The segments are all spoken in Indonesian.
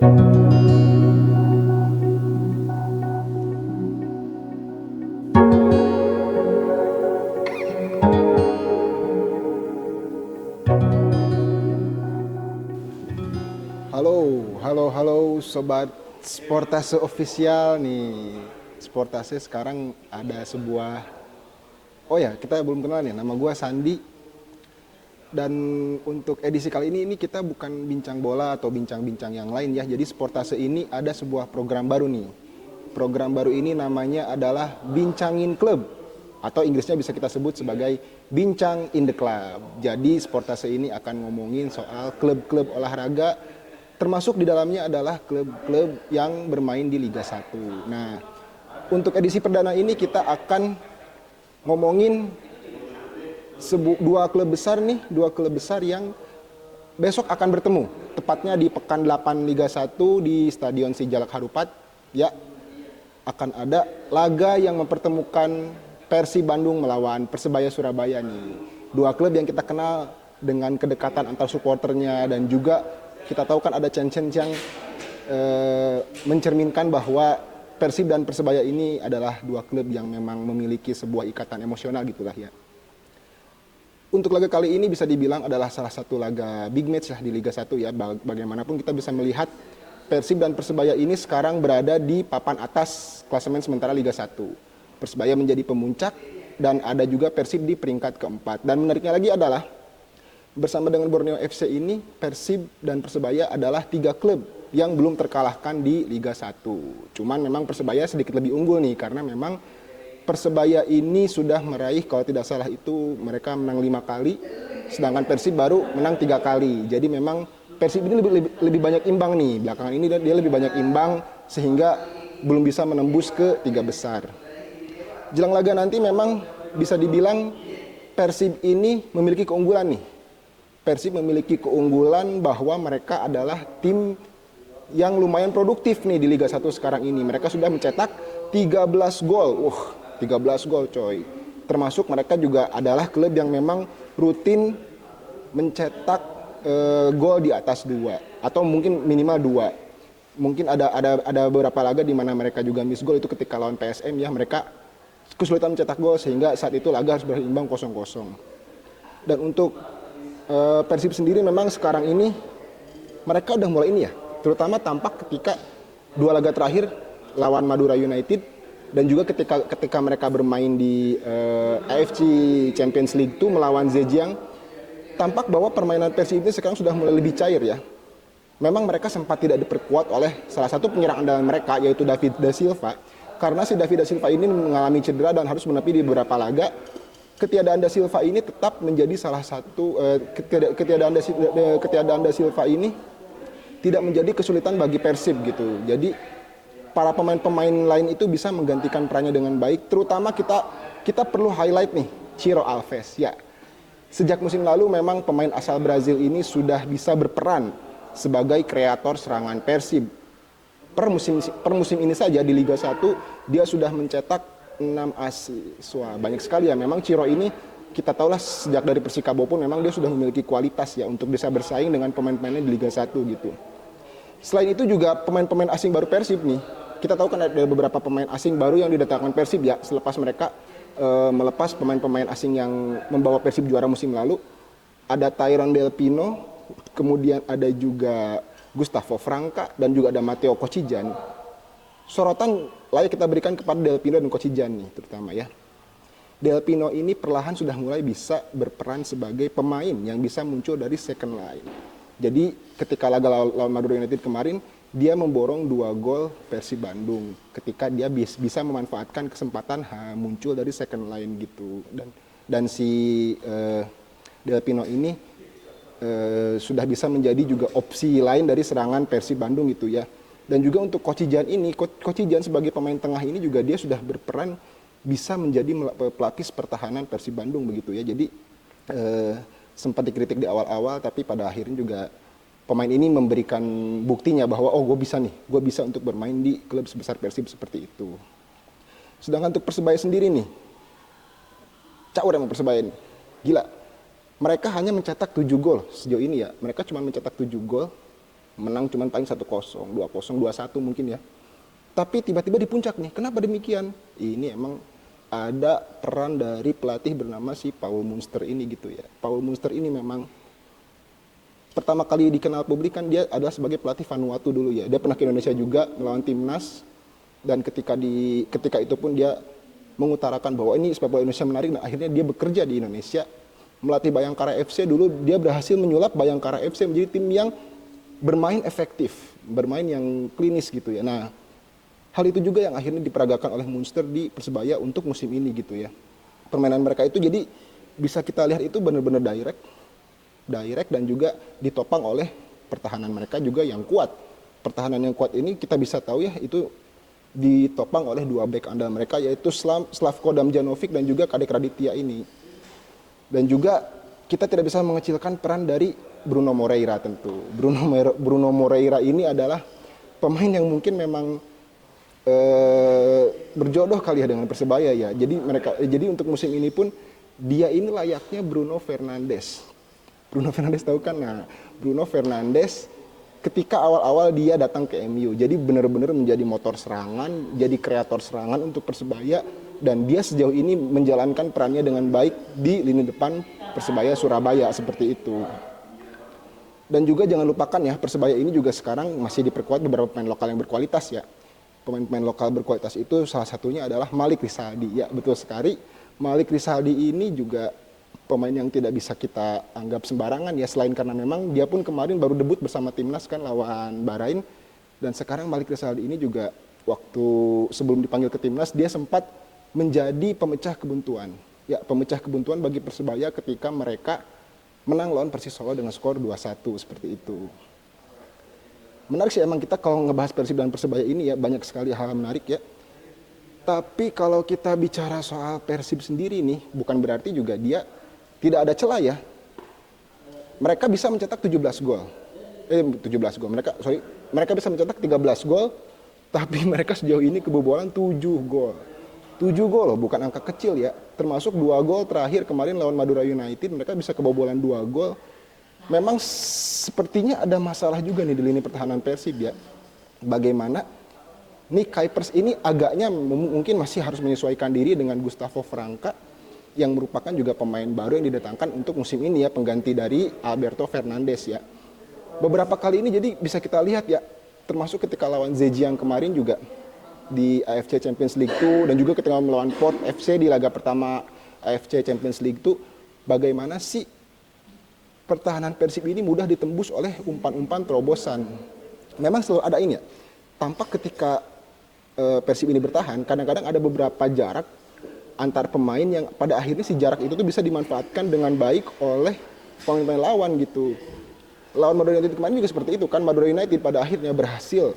Halo, halo Sobat Sportase Official nih. Sportase sekarang ada sebuah, oh ya kita belum kenal nih, nama gue Sandi. Dan untuk edisi kali ini kita bukan bincang bola atau bincang-bincang yang lain ya. Jadi Sportase ini ada sebuah program baru nih. Program baru ini namanya adalah Bincangin Klub, atau Inggrisnya bisa kita sebut sebagai Bincang in the Club. Jadi Sportase ini akan ngomongin soal klub-klub olahraga, termasuk di dalamnya adalah klub-klub yang bermain di Liga 1. Nah, untuk edisi perdana ini kita akan ngomongin dua klub besar yang besok akan bertemu. Tepatnya di pekan 8 Liga 1 di Stadion Sijalak Harupat. Ya, akan ada laga yang mempertemukan Persib Bandung melawan Persebaya Surabaya nih. Dua klub yang kita kenal dengan kedekatan antar supporternya, dan juga kita tahu kan ada Chen yang mencerminkan bahwa Persib dan Persebaya ini adalah dua klub yang memang memiliki sebuah ikatan emosional gitulah ya. Untuk laga kali ini bisa dibilang adalah salah satu laga big match lah di Liga 1 ya. Bagaimanapun kita bisa melihat Persib dan Persebaya ini sekarang berada di papan atas klasemen sementara Liga 1. Persebaya menjadi pemuncak dan ada juga Persib di peringkat keempat. Dan menariknya lagi adalah bersama dengan Borneo FC ini, Persib dan Persebaya adalah 3 klub yang belum terkalahkan di Liga 1. Cuman memang Persebaya sedikit lebih unggul nih, karena memang Persebaya ini sudah meraih, kalau tidak salah itu mereka menang 5 kali, sedangkan Persib baru menang 3 kali. Jadi memang Persib ini lebih banyak imbang nih, belakangan ini dia lebih banyak imbang sehingga belum bisa menembus ke 3 besar. Jelang laga nanti memang bisa dibilang Persib ini memiliki keunggulan nih. Persib memiliki keunggulan bahwa mereka adalah tim yang lumayan produktif nih di Liga 1 sekarang ini. Mereka sudah mencetak 13 gol. 13 gol coy. Termasuk mereka juga adalah klub yang memang rutin mencetak gol di atas 2 atau mungkin minimal 2. Mungkin ada beberapa laga di mana mereka juga miss gol, itu ketika lawan PSM ya, mereka kesulitan mencetak gol sehingga saat itu laga harus berimbang 0-0. Dan untuk Persib sendiri memang sekarang ini mereka udah mulai ini ya, terutama tampak ketika 2 laga terakhir lawan Madura United dan juga ketika mereka bermain di AFC Champions League 2 melawan Zhejiang, tampak bahwa permainan Persib ini sekarang sudah mulai lebih cair ya. Memang mereka sempat tidak diperkuat oleh salah satu penyerang andalan mereka, yaitu David Da Silva, karena si David Da Silva ini mengalami cedera dan harus menepi di beberapa laga. Ketiadaan Da Silva ini tetap menjadi salah satu ketiadaan Da Silva ini tidak menjadi kesulitan bagi Persib gitu. Jadi para pemain-pemain lain itu bisa menggantikan perannya dengan baik. Terutama kita perlu highlight nih Ciro Alves ya. Sejak musim lalu memang pemain asal Brazil ini sudah bisa berperan sebagai kreator serangan Persib. Per musim ini saja di Liga 1 dia sudah mencetak 6 assist. Wah, banyak sekali ya. Memang Ciro ini kita tahulah sejak dari Persikabo pun memang dia sudah memiliki kualitas ya untuk bisa bersaing dengan pemain-pemainnya di Liga 1 gitu. Selain itu juga pemain-pemain asing baru Persib nih. Kita tahu kan ada beberapa pemain asing baru yang didatangkan Persib ya selepas mereka melepas pemain-pemain asing yang membawa Persib juara musim lalu. Ada Tyron Del Pino, kemudian ada juga Gustavo Franca, dan juga ada Matteo Kocijan. Sorotan layak kita berikan kepada Del Pino dan Kocijan nih terutama ya. Del Pino ini perlahan sudah mulai bisa berperan sebagai pemain yang bisa muncul dari second line. Jadi ketika laga lawan Madura United kemarin, dia memborong 2 gol Persib Bandung ketika dia bisa memanfaatkan kesempatan muncul dari second line gitu. Dan si Del Pino ini sudah bisa menjadi juga opsi lain dari serangan Persib Bandung gitu ya. Dan juga untuk Kocijan ini, Kocijan sebagai pemain tengah ini juga dia sudah berperan bisa menjadi pelapis pertahanan Persib Bandung begitu ya. Jadi sempat dikritik di awal-awal, tapi pada akhirnya juga pemain ini memberikan buktinya bahwa gue bisa untuk bermain di klub sebesar Persib seperti itu. Sedangkan untuk Persebaya sendiri nih, caur emang Persebaya ini, gila. Mereka hanya mencetak 7 gol sejauh ini ya. Mereka cuma mencetak 7 gol menang cuman paling 1-0, 2-0, 2-1 mungkin ya. Tapi tiba-tiba di puncak nih, kenapa demikian? Ini emang ada peran dari pelatih bernama si Paul Munster ini gitu ya. Paul Munster ini memang pertama kali dikenal publik kan dia adalah sebagai pelatih Vanuatu dulu ya. Dia pernah ke Indonesia juga melawan timnas, dan ketika itu pun dia mengutarakan bahwa ini sepak bola Indonesia menarik, dan akhirnya dia bekerja di Indonesia melatih Bayangkara FC. Dulu dia berhasil menyulap Bayangkara FC menjadi tim yang bermain efektif, bermain yang klinis gitu ya. Nah, hal itu juga yang akhirnya diperagakan oleh Munster di Persebaya untuk musim ini gitu ya. Permainan mereka itu jadi bisa kita lihat itu benar-benar direct dan juga ditopang oleh pertahanan mereka juga yang kuat. Pertahanan yang kuat ini kita bisa tahu ya itu ditopang oleh dua bek andal mereka, yaitu Slavko Damjanovic dan juga Kadek Raditya ini. Dan juga kita tidak bisa mengecilkan peran dari Bruno Moreira tentu. Bruno Moreira ini adalah pemain yang mungkin memang berjodoh kali ya dengan Persebaya ya. Jadi untuk musim ini pun dia ini layaknya Bruno Fernandes. Bruno Fernandes tahu kan? Nah, Bruno Fernandes ketika awal-awal dia datang ke MU, jadi benar-benar menjadi motor serangan, jadi kreator serangan untuk Persebaya, dan dia sejauh ini menjalankan perannya dengan baik di lini depan Persebaya Surabaya seperti itu. Dan juga jangan lupakan ya, Persebaya ini juga sekarang masih diperkuat beberapa pemain lokal yang berkualitas ya. Pemain-pemain lokal berkualitas itu salah satunya adalah Malik Rizaldi. Ya, betul sekali. Malik Rizaldi ini juga pemain yang tidak bisa kita anggap sembarangan ya, selain karena memang dia pun kemarin baru debut bersama timnas kan lawan Bahrain, dan sekarang Malik Rizaldi ini juga waktu sebelum dipanggil ke timnas dia sempat menjadi pemecah kebuntuan. Ya, pemecah kebuntuan bagi Persebaya ketika mereka menang lawan Persis Solo dengan skor 2-1 seperti itu. Menarik sih emang kita kalau ngebahas Persib dan Persebaya ini ya, banyak sekali hal menarik ya. Tapi kalau kita bicara soal Persib sendiri nih, bukan berarti juga dia tidak ada celah ya. Mereka bisa mencetak 17 gol. Mereka bisa mencetak 13 gol, tapi mereka sejauh ini kebobolan 7 gol. 7 gol loh, bukan angka kecil ya. Termasuk 2 gol terakhir kemarin lawan Madura United, mereka bisa kebobolan 2 gol. Memang sepertinya ada masalah juga nih di lini pertahanan Persib ya. Bagaimana Nick Kuipers ini agaknya mungkin masih harus menyesuaikan diri dengan Gustavo Franca, yang merupakan juga pemain baru yang didatangkan untuk musim ini ya, pengganti dari Alberto Fernandes ya. Beberapa kali ini jadi bisa kita lihat ya, termasuk ketika lawan Zhejiang kemarin juga di AFC Champions League 2, dan juga ketika melawan Port FC di laga pertama AFC Champions League 2, bagaimana sih pertahanan Persib ini mudah ditembus oleh umpan-umpan terobosan. Memang selalu ada ini ya, tampak ketika Persib ini bertahan, kadang-kadang ada beberapa jarak antar pemain yang pada akhirnya si jarak itu tuh bisa dimanfaatkan dengan baik oleh pemain-pemain lawan gitu. Lawan Madura United kemarin juga seperti itu kan, Madura United pada akhirnya berhasil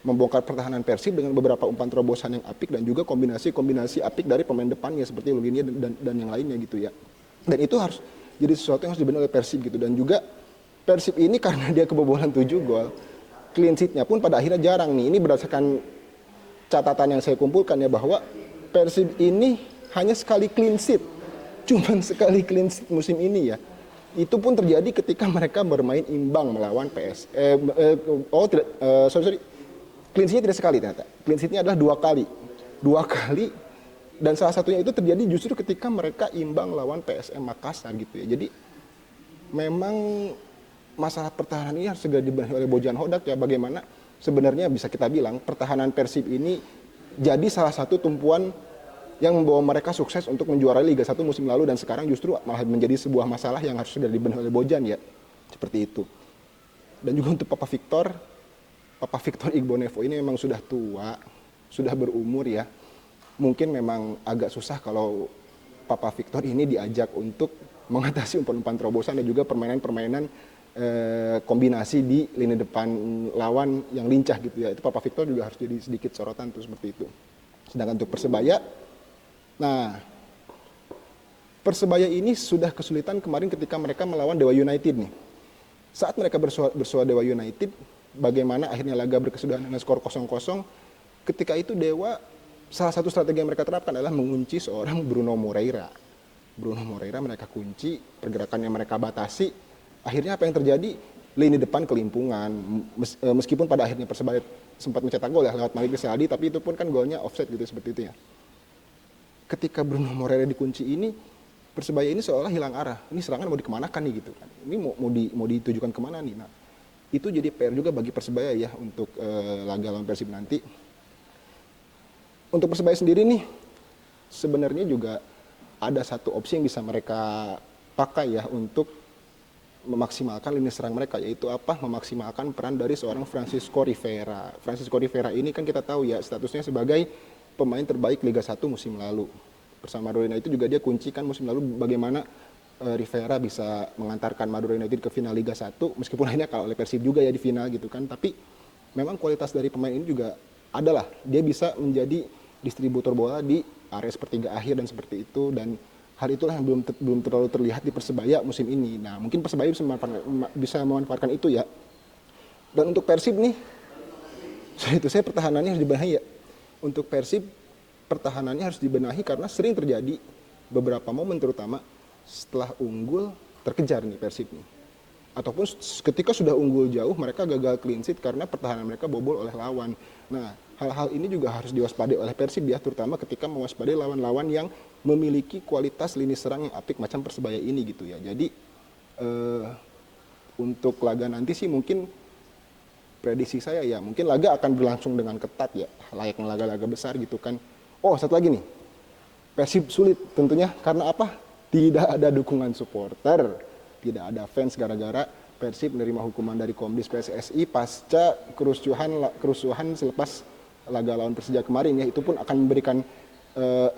membongkar pertahanan Persib dengan beberapa umpan terobosan yang apik dan juga kombinasi-kombinasi apik dari pemain depannya seperti Luginia dan yang lainnya gitu ya. Dan itu harus jadi sesuatu yang harus dibenahi oleh Persib gitu. Dan juga Persib ini karena dia kebobolan 7 gol, clean sheet-nya pun pada akhirnya jarang nih. Ini berdasarkan catatan yang saya kumpulkan ya, bahwa Persib ini hanya sekali clean sheet. Cuman sekali clean sheet musim ini ya. Itu pun terjadi ketika mereka bermain imbang melawan clean sheet-nya tidak sekali ternyata. Clean sheet-nya adalah 2 kali. 2 kali. Dan salah satunya itu terjadi justru ketika mereka imbang lawan PSM Makassar gitu ya. Jadi memang masalah pertahanan ini harus segera dibenahi oleh Bojan Hodak ya. Bagaimana sebenarnya bisa kita bilang pertahanan Persib ini jadi salah satu tumpuan yang membawa mereka sukses untuk menjuarai Liga 1 musim lalu, dan sekarang justru malah menjadi sebuah masalah yang harus segera dibenahi oleh Bojan ya. Seperti itu. Dan juga untuk Papa Victor Igbonevo ini memang sudah tua, sudah berumur ya. Mungkin memang agak susah kalau Papa Victor ini diajak untuk mengatasi umpan-umpan terobosan dan juga permainan-permainan kombinasi di lini depan lawan yang lincah gitu ya. Itu Papa Victor juga harus jadi sedikit sorotan tuh seperti itu. Sedangkan untuk Persebaya, nah Persebaya ini sudah kesulitan kemarin ketika mereka melawan Dewa United nih. Saat mereka bersua Dewa United, bagaimana akhirnya laga berkesudahan dengan skor 0-0, ketika itu Dewa salah satu strategi yang mereka terapkan adalah mengunci seorang Bruno Moreira. Bruno Moreira mereka kunci, pergerakannya mereka batasi. Akhirnya apa yang terjadi? lini depan kelimpungan. Meskipun pada akhirnya Persebaya sempat mencetak gol ya lewat Malik Rizaldi, tapi itu pun kan golnya offside gitu seperti itu ya. Ketika Bruno Moreira dikunci ini, Persebaya ini seolah hilang arah. Ini serangan mau dikemanakan nih gitu kan? Ini mau ditujukan kemana nih? Nah, itu jadi PR juga bagi Persebaya ya untuk laga lawan Persib nanti. Untuk Persebaya sendiri nih, sebenarnya juga ada satu opsi yang bisa mereka pakai ya untuk memaksimalkan lini serang mereka, yaitu apa? Memaksimalkan peran dari seorang Francisco Rivera. Francisco Rivera ini kan kita tahu ya statusnya sebagai pemain terbaik Liga 1 musim lalu. Bersama Madura United juga dia kunci kan musim lalu bagaimana Rivera bisa mengantarkan Madura United ke final Liga 1, meskipun akhirnya kalah oleh Persib juga ya di final gitu kan. Tapi memang kualitas dari pemain ini juga adalah dia bisa menjadi distributor bola di area sepertiga akhir dan seperti itu, dan hal itulah yang belum terlalu terlihat di Persebaya musim ini. Nah, mungkin Persebaya bisa memanfaatkan itu ya. Dan untuk Persib nih, saya pertahanannya harus dibenahi ya. Untuk Persib, pertahanannya harus dibenahi karena sering terjadi beberapa momen terutama setelah unggul terkejar nih Persib nih. Ataupun ketika sudah unggul jauh mereka gagal clean sheet karena pertahanan mereka bobol oleh lawan. Nah, hal-hal ini juga harus diwaspadai oleh Persib ya, terutama ketika mewaspadai lawan-lawan yang memiliki kualitas lini serang yang apik macam Persebaya ini gitu ya. Jadi untuk laga nanti sih mungkin prediksi saya ya mungkin laga akan berlangsung dengan ketat ya, layaknya laga-laga besar gitu kan. Oh, satu lagi nih. Persib sulit tentunya karena apa? Tidak ada dukungan supporter, tidak ada fans gara-gara Persib menerima hukuman dari Komdis PSSI pasca kerusuhan selepas laga lawan Persija kemarin ya. Itu pun akan memberikan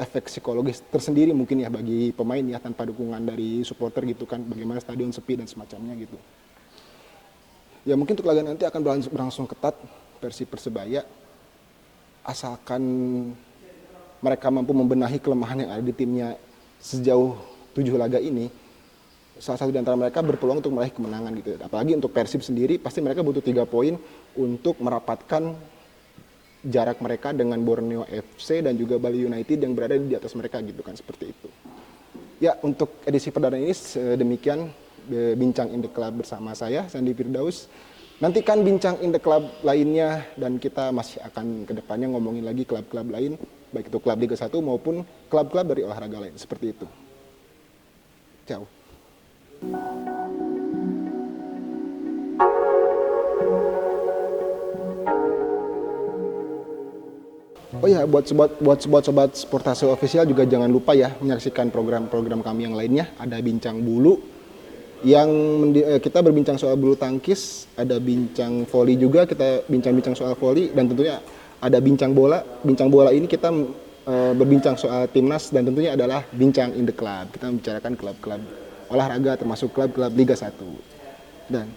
efek psikologis tersendiri mungkin ya bagi pemain ya, tanpa dukungan dari supporter gitu kan, bagaimana stadion sepi dan semacamnya gitu. Ya mungkin untuk laga nanti akan berlangsung ketat Persib Persebaya, asalkan mereka mampu membenahi kelemahan yang ada di timnya sejauh 7 laga ini. Salah satu di antara mereka berpeluang untuk meraih kemenangan gitu. Apalagi untuk Persib sendiri pasti mereka butuh 3 poin untuk merapatkan jarak mereka dengan Borneo FC dan juga Bali United yang berada di atas mereka gitu kan, seperti itu. Ya, untuk edisi perdana ini demikian bincang in the club bersama saya Sandi Firdaus. Nantikan bincang in the club lainnya dan kita masih akan kedepannya ngomongin lagi klub-klub lain, baik itu klub Liga 1 maupun klub-klub dari olahraga lain, seperti itu. Ciao. Oh ya, buat sobat Sportase Official juga jangan lupa ya menyaksikan program-program kami yang lainnya. Ada Bincang Bulu yang kita berbincang soal bulu tangkis, ada bincang voli juga, kita bincang-bincang soal voli, dan tentunya ada bincang bola. Bincang bola ini kita berbincang soal timnas dan tentunya adalah bincang in the club. Kita membicarakan klub-klub olahraga termasuk klub-klub Liga 1. Dan